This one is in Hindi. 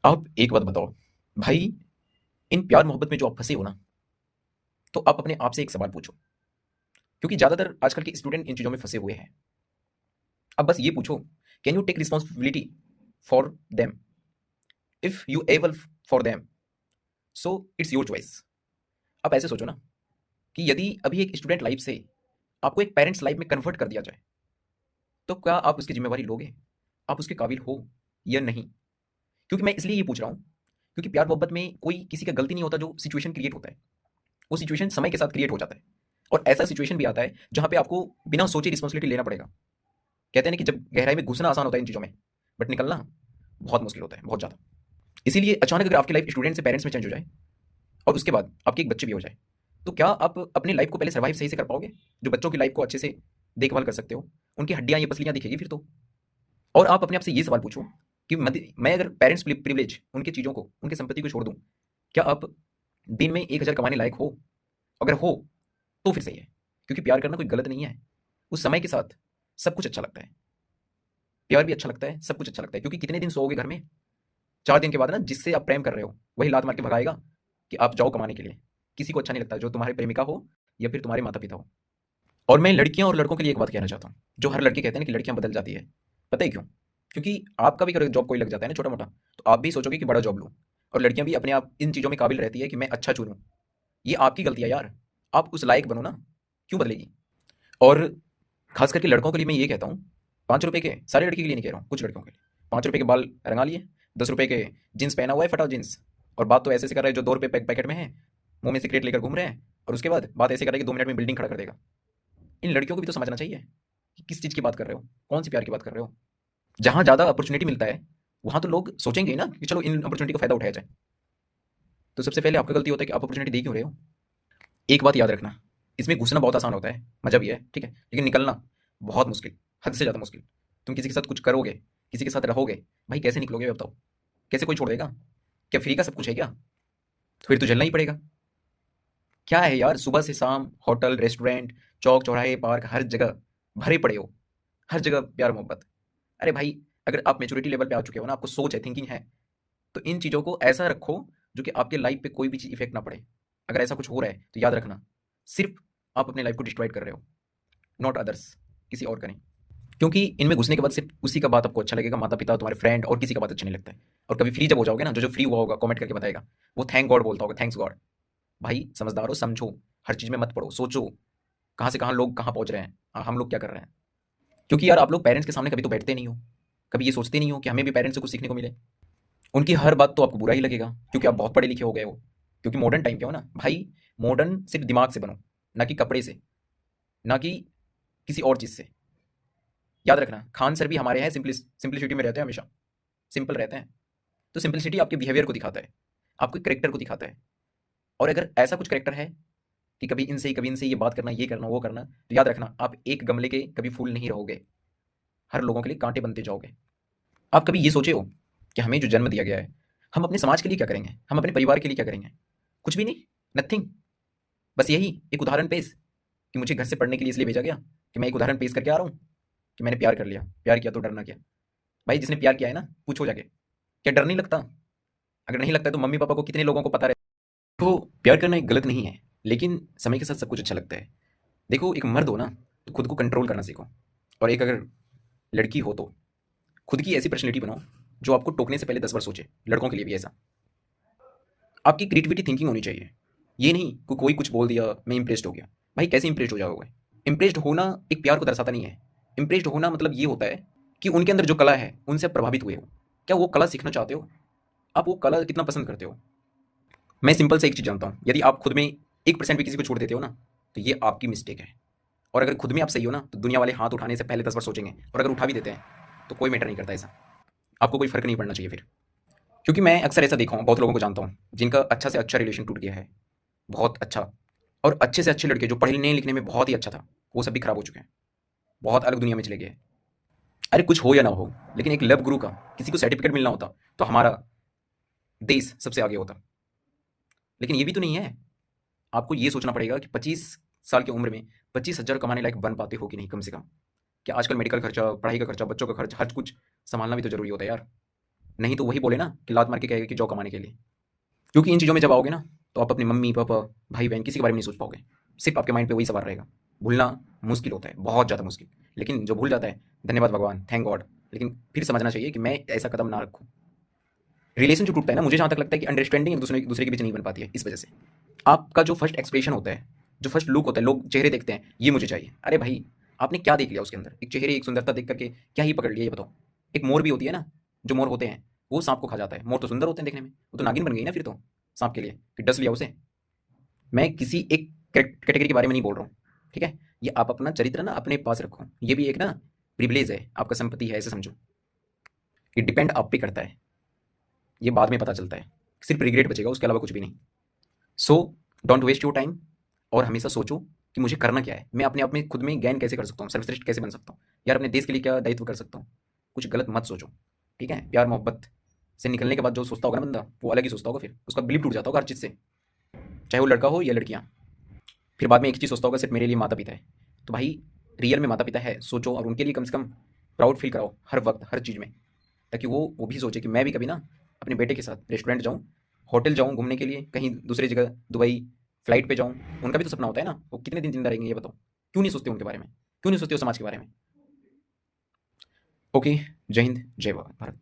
आप एक बात बताओ भाई, इन प्यार मोहब्बत में जो आप फंसे हो ना, तो आप अपने आप से एक सवाल पूछो। क्योंकि ज़्यादातर आजकल के स्टूडेंट इन चीज़ों में फंसे हुए हैं। अब बस ये पूछो, can you take responsibility for them? If you able for them, so it's your choice. आप ऐसे सोचो ना कि यदि अभी एक स्टूडेंट लाइफ से आपको एक पेरेंट्स लाइफ में कन्वर्ट कर दिया जाए, तो क्या आप उसकी जिम्मेवारी लोगे? आप उसके काबिल हो या नहीं? क्योंकि मैं इसलिए ये पूछ रहा हूँ, क्योंकि प्यार मोहब्बत में कोई किसी का गलती नहीं होता। जो सिचुएशन क्रिएट होता है, वो सिचुएशन समय के साथ क्रिएट हो जाता है। और ऐसा सिचुएशन भी आता है जहाँ पे आपको बिना सोचे रिस्पॉन्सिबिलिटी लेना पड़ेगा। कहते हैं ना कि जब गहराई में घुसना आसान होता है इन चीज़ों में, बट निकलना बहुत मुश्किल होता है, बहुत ज़्यादा। इसीलिए अचानक अगर आपकी लाइफ स्टूडेंट से पेरेंट्स में चेंज हो जाए और उसके बाद आपके एक बच्चे भी हो जाए, तो क्या आप अपनी लाइफ को पहले सर्वाइव सही से कर पाओगे? जो बच्चों की लाइफ को अच्छे से देखभाल कर सकते हो, उनकी हड्डियाँ ये पसलियाँ दिखेगी फिर तो। और आप अपने आप से ये सवाल पूछो कि मैं अगर पेरेंट्स प्रिविलेज, उनकी चीज़ों को, उनकी संपत्ति को छोड़ दूँ, क्या आप दिन में 1000 कमाने लायक हो? अगर हो तो फिर सही है। क्योंकि प्यार करना कोई गलत नहीं है। उस समय के साथ सब कुछ अच्छा लगता है। प्यार भी अच्छा लगता है, सब कुछ अच्छा लगता है। क्योंकि कितने दिन सोओगे घर में? 4 दिन के बाद ना जिससे आप प्रेम कर रहे हो, वही लात मार के भगाएगा कि आप जाओ कमाने के लिए। किसी को अच्छा नहीं लगता, जो तुम्हारी प्रेमिका हो या फिर तुम्हारे माता-पिता हो। और मैं लड़कियाँ और लड़कों के लिए एक बात कहना चाहता हूँ, जो हर लड़के कहते हैं ना कि लड़कियाँ बदल जाती है। पता है क्यों? क्योंकि आपका भी अगर जॉब कोई लग जाता है ना छोटा-मोटा, तो आप भी सोचोगे कि बड़ा जॉब लूँ। और लड़कियाँ भी अपने आप इन चीज़ों में काबिल रहती है कि मैं अच्छा चुनूँ। ये आपकी गलती है यार। आप उस लायक बनो ना, क्यों बदलेगी? और खास करके लड़कों के लिए मैं ये कहता हूँ, ₹5 के, सारी लड़की के लिए नहीं कह रहा हूँ, कुछ लड़कियों के लिए। ₹5 के बाल रंगा लिए, ₹10 के जीन्स पहना हुआ है, फटा जीन्स, और बात तो ऐसे से कर रहा है जो ₹2 पैकेट में है, मुंह में सिगरेट लेकर घूम रहे हैं, और उसके बाद बात ऐसे कर रहे हैं कि 2 मिनट में बिल्डिंग खड़ा कर देगा। इन लड़कियों को भी तो समझना चाहिए कि किस चीज़ की बात कर रहे हो, कौन सी प्यार की बात कर रहे हो। जहाँ ज़्यादा अपॉर्चुनिटी मिलता है, वहाँ तो लोग सोचेंगे ही ना कि चलो इन अपॉर्चुनिटी का फायदा उठाया जाए। तो सबसे पहले आपका गलती होता है कि आप अपॉर्चुनिटी दे क्यों रहे हो। एक बात याद रखना, इसमें घुसना बहुत आसान होता है, मज़ा भी है, ठीक है, लेकिन निकलना बहुत मुश्किल, हद से ज़्यादा मुश्किल। तुम किसी के साथ कुछ करोगे, किसी के साथ रहोगे, भाई कैसे निकलोगे ये बताओ? कैसे कोई छोड़ देगा? क्या फ्री का सब कुछ है क्या? तो फिर तो झेलना ही पड़ेगा। क्या है यार, सुबह से शाम होटल, रेस्टोरेंट, चौक चौराहे, पार्क, हर जगह भरे पड़े हो, हर जगह प्यार मोहब्बत। अरे भाई, अगर आप मैच्योरिटी लेवल पे आ चुके हो ना, आपको सोच है, थिंकिंग है, तो इन चीज़ों को ऐसा रखो जो कि आपके लाइफ पे कोई भी चीज़ इफेक्ट ना पड़े। अगर ऐसा कुछ हो रहा है तो याद रखना, सिर्फ आप अपने लाइफ को डिस्ट्रॉय कर रहे हो, नॉट अदर्स, किसी और का नहीं। क्योंकि इनमें घुसने के बाद सिर्फ उसी का बात आपको अच्छा लगेगा, माता पिता, तुम्हारे फ्रेंड, और किसी का बात अच्छा नहीं लगता है। और कभी फ्री जब हो जाओगे ना, जो जो फ्री हुआ होगा कमेंट करके बताएगा, वो थैंक गॉड बोलता होगा, थैंक्स गॉड। भाई समझदार हो, समझो, हर चीज़ में मत पड़ो, सोचो कहाँ से कहाँ लोग कहाँ पहुँच रहे हैं, हम लोग क्या कर रहे हैं। क्योंकि यार आप लोग पेरेंट्स के सामने कभी तो बैठते नहीं हो, कभी ये सोचते नहीं हो कि हमें भी पेरेंट्स से कुछ सीखने को मिले। उनकी हर बात तो आपको बुरा ही लगेगा, क्योंकि आप बहुत पढ़े लिखे हो गए हो, क्योंकि मॉडर्न टाइम के हो ना भाई। मॉडर्न सिर्फ दिमाग से बनो, ना कि कपड़े से, ना कि किसी और चीज़ से। याद रखना, खान सर भी हमारे यहाँ सिंप्लिसिटी में रहते हैं, हमेशा सिंपल रहते हैं। तो सिंप्लिसिटी आपके बिहेवियर को दिखाता है, आपके करेक्टर को दिखाता है। और अगर ऐसा कुछ करेक्टर है कि कभी इनसे कभी इनसे ये बात करना, ये करना, वो करना, तो याद रखना आप एक गमले के कभी फूल नहीं रहोगे, हर लोगों के लिए कांटे बनते जाओगे। आप कभी ये सोचे हो कि हमें जो जन्म दिया गया है, हम अपने समाज के लिए क्या करेंगे, हम अपने परिवार के लिए क्या करेंगे? कुछ भी नहीं, नथिंग। बस यही एक उदाहरण पेश, कि मुझे घर से पढ़ने के लिए इसलिए भेजा गया कि मैं एक उदाहरण पेश करके आ रहा हूँ कि मैंने प्यार कर लिया, प्यार किया तो डरना क्या? भाई जिसने प्यार किया है ना, पूछो जाके, क्या डर नहीं लगता? अगर नहीं लगता है तो मम्मी पापा को कितने लोगों को पता रहता है। तो प्यार करना एक गलत नहीं है, लेकिन समय के साथ सब कुछ अच्छा लगता है। देखो, एक मर्द हो ना, तो खुद को कंट्रोल करना सीखो। और एक अगर लड़की हो तो खुद की ऐसी पर्सनैलिटी बनाओ जो आपको टोकने से पहले 10 बार सोचे। लड़कों के लिए भी ऐसा, आपकी क्रिएटिविटी थिंकिंग होनी चाहिए। ये नहीं कि कोई कुछ बोल दिया मैं इंप्रेस्ड हो गया। भाई कैसे इंप्रेस्ड हो जाओगे? इंप्रेस्ड होना एक प्यार को दर्शाता नहीं है। इंप्रेस्ड होना मतलब ये होता है कि उनके अंदर जो कला है उनसे आप प्रभावित हुए हो। क्या वो कला सीखना चाहते हो? आप वो कला कितना पसंद करते हो? मैं सिंपल से एक चीज़ जानता हूँ, यदि आप खुद में 1% भी किसी को छोड़ देते हो ना, तो ये आपकी मिस्टेक है। और अगर खुद में आप सही हो ना, तो दुनिया वाले हाथ उठाने से पहले 10 बार सोचेंगे, और अगर उठा भी देते हैं तो कोई मैटर नहीं करता ऐसा। आपको कोई फ़र्क नहीं पड़ना चाहिए फिर। क्योंकि मैं अक्सर ऐसा देखा हूँ, बहुत लोगों को जानता हूँ जिनका अच्छा से अच्छा रिलेशन टूट गया है, बहुत अच्छा। और अच्छे से अच्छे लड़के जो पढ़ने लिखने में बहुत ही अच्छा था, वो सब भी खराब हो चुके हैं, बहुत अलग दुनिया में चले गए हैं। अरे कुछ हो या ना हो, लेकिन एक लव गुरु का किसी को सर्टिफिकेट मिलना होता तो हमारा देश सबसे आगे होता। लेकिन ये भी तो नहीं है। आपको ये सोचना पड़ेगा कि 25 साल की उम्र में 25,000 कमाने लायक बन पाते हो कि नहीं, कम से कम। क्या आजकल मेडिकल खर्चा, पढ़ाई का खर्चा, बच्चों का खर्च, हर कुछ संभालना भी तो जरूरी होता है यार। नहीं तो वही बोले ना कि लात मार के कहेगा कि जॉब कमाने के लिए। क्योंकि इन चीज़ों में जब आओगे ना, तो आप अपनी मम्मी पापा भाई बहन किसी के बारे में नहीं सोच पाओगे। सिर्फ आपके माइंड पे वही सवाल रहेगा। भूलना मुश्किल होता है, बहुत ज़्यादा मुश्किल। लेकिन जो भूल जाता है, धन्यवाद भगवान, थैंक गॉड। लेकिन फिर समझना चाहिए कि मैं ऐसा कदम ना रखूँ। रिलेशन जो टूटता है ना, मुझे जहाँ तक लगता है कि अंडरस्टैंडिंग एक दूसरे दूसरे के बीच नहीं बन पाती है इस वजह से। आपका जो फर्स्ट एक्सप्रेशन होता है, जो फर्स्ट लुक होता है, लोग चेहरे देखते हैं, ये मुझे चाहिए। अरे भाई, आपने क्या देख लिया उसके अंदर? एक चेहरे, एक सुंदरता देख करके क्या ही पकड़ लिया, ये बताओ। एक मोर भी होती है ना, जो मोर होते हैं वो सांप को खा जाता है। मोर तो सुंदर होते हैं देखने में, वो तो नागिन बन गई ना फिर तो सांप के लिए, कि डस लिया उसे। मैं किसी एक कैटेगरी के बारे में नहीं बोल रहा हूँ, ठीक है? ये आप अपना चरित्र ना अपने पास रखो, ये भी एक ना प्रिविलेज है, आपका संपत्ति है, ऐसे समझो। ये डिपेंड आप पे करता है, ये बाद में पता चलता है। सिर्फ रिग्रेट बचेगा, उसके अलावा कुछ भी नहीं। So don't waste your time, और हमेशा सोचो कि मुझे करना क्या है, मैं अपने आप में खुद में ज्ञान कैसे कर सकता हूँ, सर्वश्रेष्ठ कैसे बन सकता हूँ, यार अपने देश के लिए क्या दायित्व कर सकता हूँ। कुछ गलत मत सोचो, ठीक है? प्यार मोहब्बत से निकलने के बाद जो सोचता होगा ना बंदा, वो अलग ही सोचता होगा, फिर उसका बिलीव टूट जाता होगा हर चीज़ से, चाहे वो लड़का हो या लड़कियाँ। फिर बाद में एक चीज़ सोचता होगा, सिर्फ मेरे लिए माता पिता है। तो भाई, रियल में माता पिता है, सोचो, और उनके लिए कम से कम प्राउड फील कराओ हर वक्त हर चीज़ में, ताकि वो भी सोचे कि मैं भी कभी ना अपने बेटे के साथ रेस्टोरेंट जाऊँ, होटल जाऊँ घूमने के लिए, कहीं दूसरी जगह दुबई फ्लाइट पे जाऊँ। उनका भी तो सपना होता है ना, वो कितने दिन जिंदा रहेंगे ये बताओ। क्यों नहीं सोचते उनके बारे में? क्यों नहीं सोचते हो समाज के बारे में? ओके, जय हिंद, जय भारत।